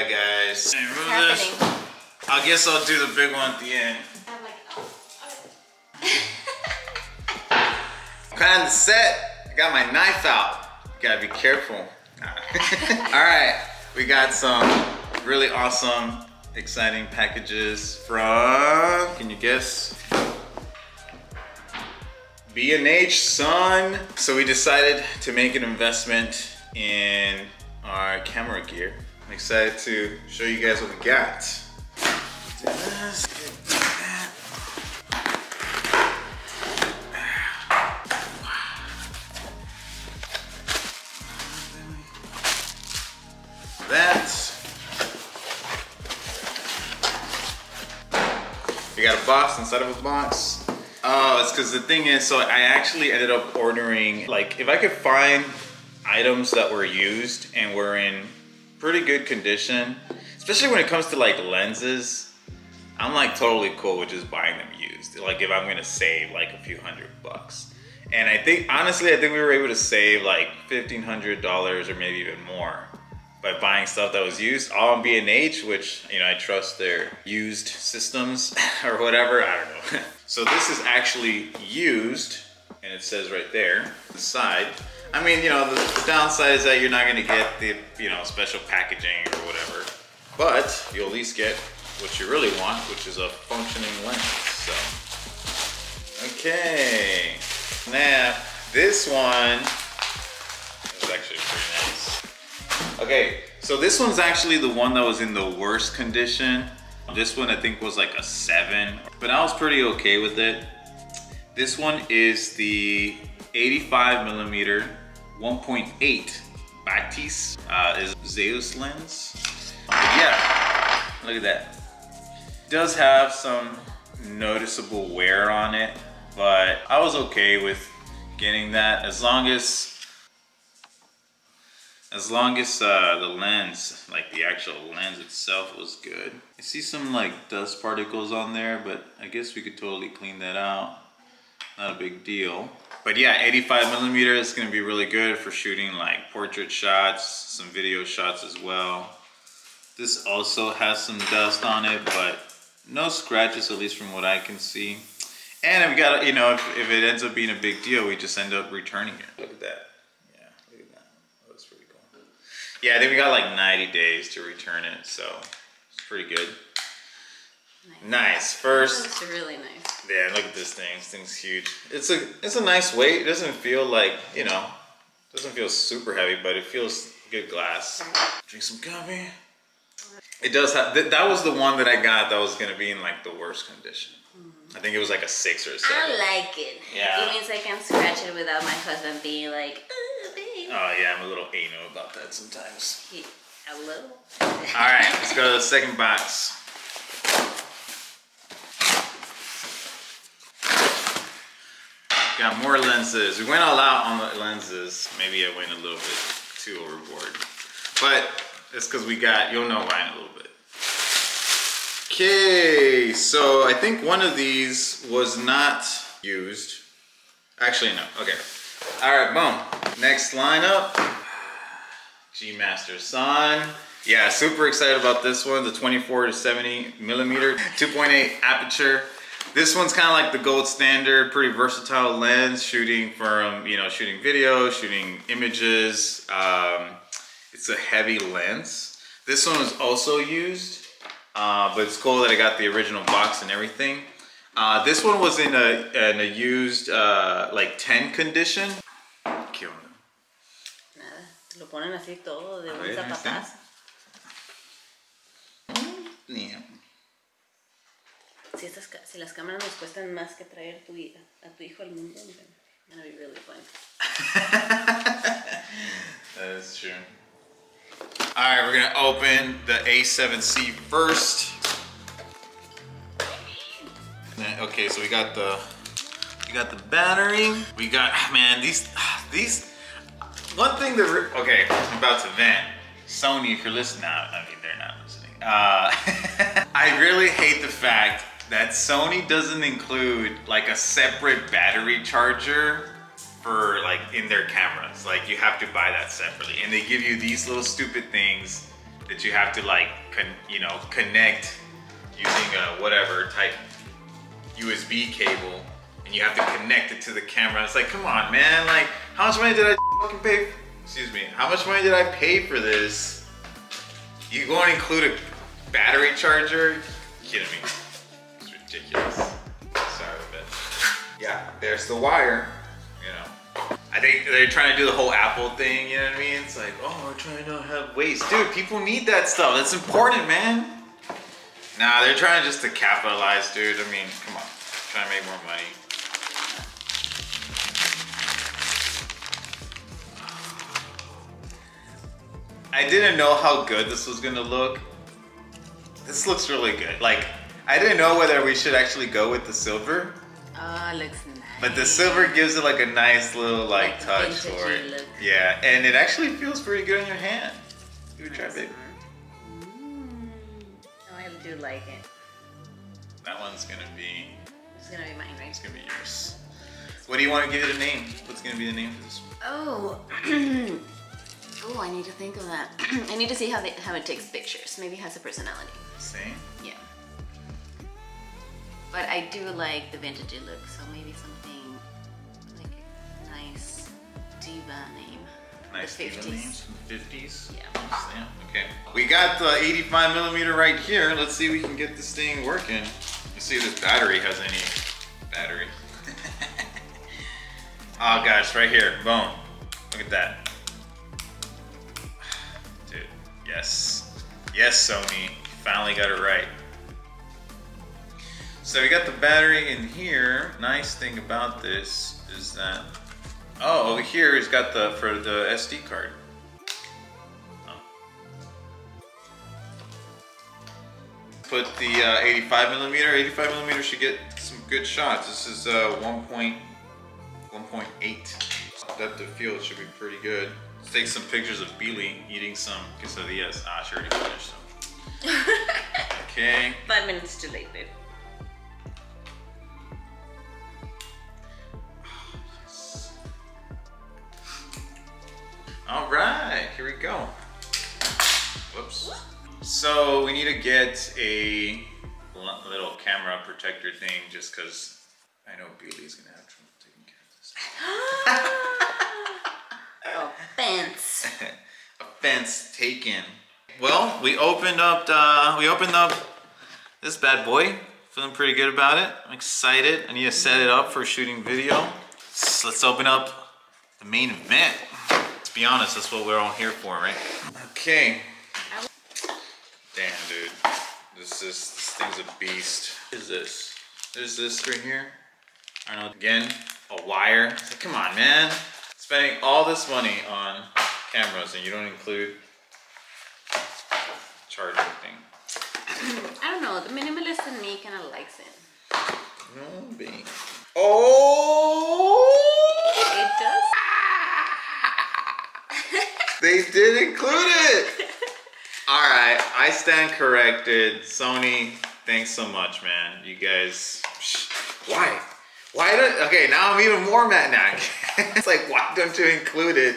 Alright guys. What's happening? I guess I'll do the big one at the end. I'm like, oh, Kind of set. I got my knife out. You gotta be careful. Alright, we got some really awesome, exciting packages from, can you guess? B&H, son. So we decided to make an investment in our camera gear. I'm excited to show you guys what we got. We got a box inside of a box. Oh, it's because the thing is, so I actually ended up ordering, like, if I could find items that were used and were in pretty good condition, especially when it comes to like lenses, I'm like totally cool with just buying them used. Like if I'm gonna save like a few $100. And I think, honestly, I think we were able to save like $1,500 or maybe even more by buying stuff that was used, all on B&H, which, you know, I trust their used systems or whatever, I don't know. So this is actually used, and it says right there, the side. I mean, you know, the downside is that you're not gonna get the, you know, special packaging or whatever, but you'll at least get what you really want, which is a functioning lens, so. Okay, now this one is actually pretty nice. Okay, so this one's actually the one that was in the worst condition. This one I think was like a 7, but I was pretty okay with it. This one is the 85mm 1.8 Batis is Zeiss lens. But yeah, look at that. It does have some noticeable wear on it, but I was okay with getting that as long as the lens, like the actual lens itself, was good. I see some like dust particles on there, but I guess we could totally clean that out. Not a big deal. But yeah, 85mm is gonna be really good for shooting like portrait shots, some video shots as well. This also has some dust on it, but no scratches, at least from what I can see. And we got, you know, if it ends up being a big deal, we just end up returning it. Look at that. Yeah, look at that. Oh, that's pretty cool. Yeah, I think we got like 90 days to return it, so it's pretty good. Nice. First. That looks really nice. Yeah, look at this thing. This thing's huge. It's a nice weight. It doesn't feel like, you know, doesn't feel super heavy, but it feels good glass. Drink some coffee. It does have, that was the one that I got that was gonna be in like the worst condition. I think it was like a 6 or a 7. I like it. Yeah. It means I can scratch it without my husband being like, oh, babe. Oh yeah, I'm a little anal about that sometimes. A little. All right, let's go to the second box. Got more lenses. We went all out on the lenses. Maybe I went a little bit too overboard, but it's because we got, you'll know why in a little bit. Okay, so I think one of these was not used. Actually, no, okay. All right, boom. Next lineup, G Master Son. Yeah, super excited about this one, the 24 to 70mm, 2.8 aperture. This one's kind of like the gold standard, pretty versatile lens, shooting from, you know, shooting video, shooting images. It's a heavy lens. This one was also used, but it's cool that I got the original box and everything. This one was in a used like 10 condition. ¿Qué onda? Nada, lo ponen así todo de un zapatazo. Yeah. Si las cámaras nos cuestan más que traer a tu hijo al mundo, it's gonna be really fun. That is true. All right, we're gonna open the a7c first. Okay, so we got the battery. We got, man, these. One thing that, okay, I'm about to vent. Sony, if you're listening, I mean, they're not listening. I really hate the fact that Sony doesn't include like a separate battery charger for like in their cameras. Like you have to buy that separately, and they give you these little stupid things that you have to like, you know, connect using a whatever type USB cable, and you have to connect it to the camera. It's like, come on, man. Like, how much money did I fucking pay? Excuse me. How much money did I pay for this? You going to include a battery charger? You're kidding me? It's ridiculous. Sorry about that. Yeah, there's the wire. You know, I think they're trying to do the whole Apple thing. You know what I mean? It's like, oh, we're trying to not have waste, dude. People need that stuff. That's important, man. Nah, they're trying just to capitalize, dude. I mean, come on, trying to make more money. I didn't know how good this was gonna look. This looks really good. Like, I didn't know whether we should actually go with the silver. Oh, it looks nice. But the silver gives it like a nice little like touch for it. Look. Yeah, and it actually feels pretty good in your hand. Give it a try, babe. Oh, I do like it. That one's gonna be... It's gonna be mine, right? It's gonna be yours. What do you want to give it a name? What's gonna be the name for this one? Oh. Oh, I need to think of that. I need to see how it takes pictures. Maybe it has a personality. Same? Yeah. But I do like the vintage look, so maybe something like a nice diva name. Nice diva 50s. names from the 50s? Yeah. Yeah, okay. We got the 85mm right here. Let's see if we can get this thing working. You see if this battery has any battery. Oh gosh, right here, boom. Look at that. Dude, yes. Yes, Sony, you finally got it right. So we got the battery in here. Nice thing about this is that, oh, over here it's got for the SD card. Oh. Put the 85mm. 85mm should get some good shots. This is 1.8. Depth of field should be pretty good. Let's take some pictures of Billy eating some quesadillas. Ah, she already finished some. Okay. 5 minutes too late, babe. All right, here we go. Whoops. So we need to get a little camera protector thing just because I know Billy's gonna have trouble taking care of this. Offense. Offense taken. Well, we opened up this bad boy. Feeling pretty good about it. I'm excited. I need to set it up for shooting video. So let's open up the main event. Let's be honest, that's what we're all here for, right? Okay. Damn, dude. This thing's a beast. What is this? There's this right here. I don't know. Again, a wire. It's like, come on, man. Spending all this money on cameras and you don't include charging thing. I don't know. The minimalist in me kind of likes it. No, babe. Oh! It does. They did include it! Alright, I stand corrected. Sony, thanks so much, man. You guys... Why? Okay, now I'm even more mad now. It's like, why don't you include it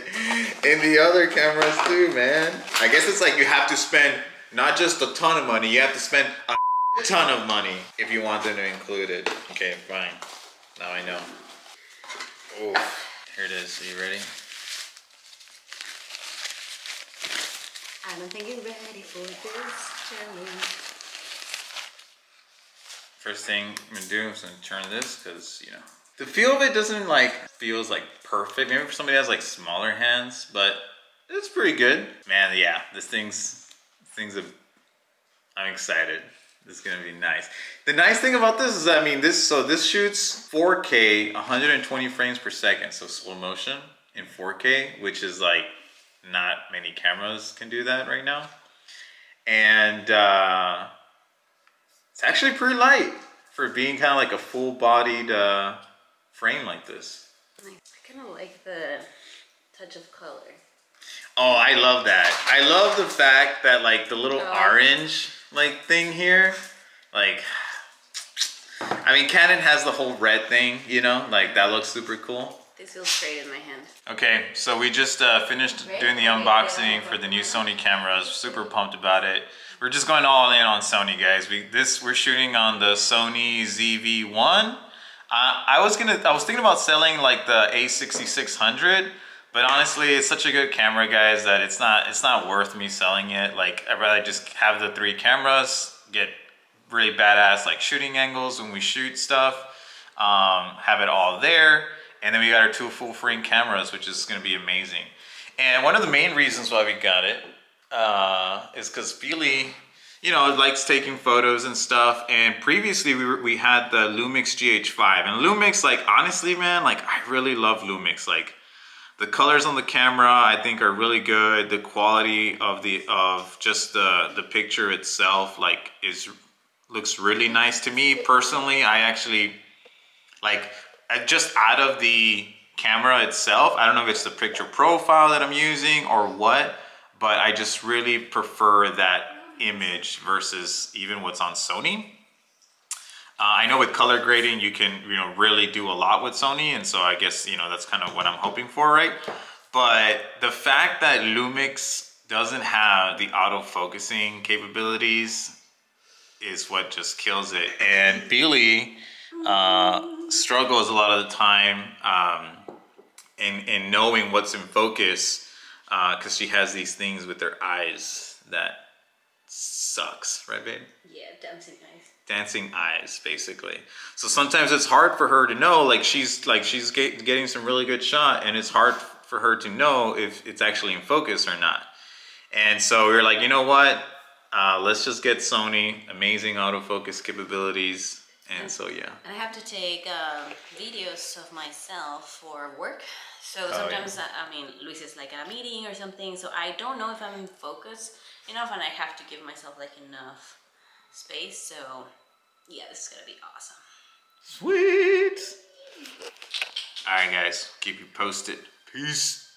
in the other cameras too, man? I guess it's like you have to spend not just a ton of money, you have to spend a ton of money if you want them to include it. Okay, fine. Now I know. Oh, here it is. Are you ready? I don't think you're ready for this challenge. First thing I'm gonna do is gonna turn this because, you know, the feel of it doesn't feels like perfect. Maybe for somebody that has like smaller hands, but it's pretty good. Man, yeah, I'm excited. This is gonna be nice. The nice thing about this is, I mean, this shoots 4K, 120 frames per second, so slow motion in 4K, which is like, not many cameras can do that right now. And it's actually pretty light for being kind of like a full-bodied frame like this. I kind of like the touch of color. Oh, I love that. I love the fact that like the little orange like thing here, like, I mean, Canon has the whole red thing, you know, like that looks super cool. This feels great in my hand. Okay, so we just finished doing the unboxing for the new Sony cameras. Super pumped about it. We're just going all in on Sony, guys. We're shooting on the Sony ZV-1. I was thinking about selling like the a7c, but honestly, it's such a good camera, guys, that it's not worth me selling it. Like, I'd rather just have the 3 cameras, get really badass like shooting angles when we shoot stuff, have it all there. And then we got our 2 full frame cameras, which is going to be amazing. And one of the main reasons why we got it is because Feely, you know, likes taking photos and stuff. And previously we had the Lumix GH5. And Lumix, like, honestly, man, like, I really love Lumix. Like, the colors on the camera, I think, are really good. The quality of just the picture itself, like, looks really nice to me personally. I actually like. Just out of the camera itself, I don't know if it's the picture profile that I'm using or what, but I just really prefer that image versus even what's on Sony. I know with color grading, you can, you know, really do a lot with Sony, and so I guess, you know, that's kind of what I'm hoping for, right? But the fact that Lumix doesn't have the auto-focusing capabilities is what just kills it. And Feely struggles a lot of the time in knowing what's in focus because she has these things with her eyes that sucks, right, babe? Yeah, dancing eyes. Dancing eyes, basically. So sometimes it's hard for her to know, like she's getting some really good shot, and it's hard for her to know if it's actually in focus or not. And so we were like, you know what? Let's just get Sony, amazing autofocus capabilities. And so, yeah. And I have to take videos of myself for work. So sometimes, yeah. I mean, Luis is like at a meeting or something, so I don't know if I'm in focus enough, and I have to give myself like enough space. So, yeah, this is gonna be awesome. Sweet! All right, guys, keep you posted. Peace.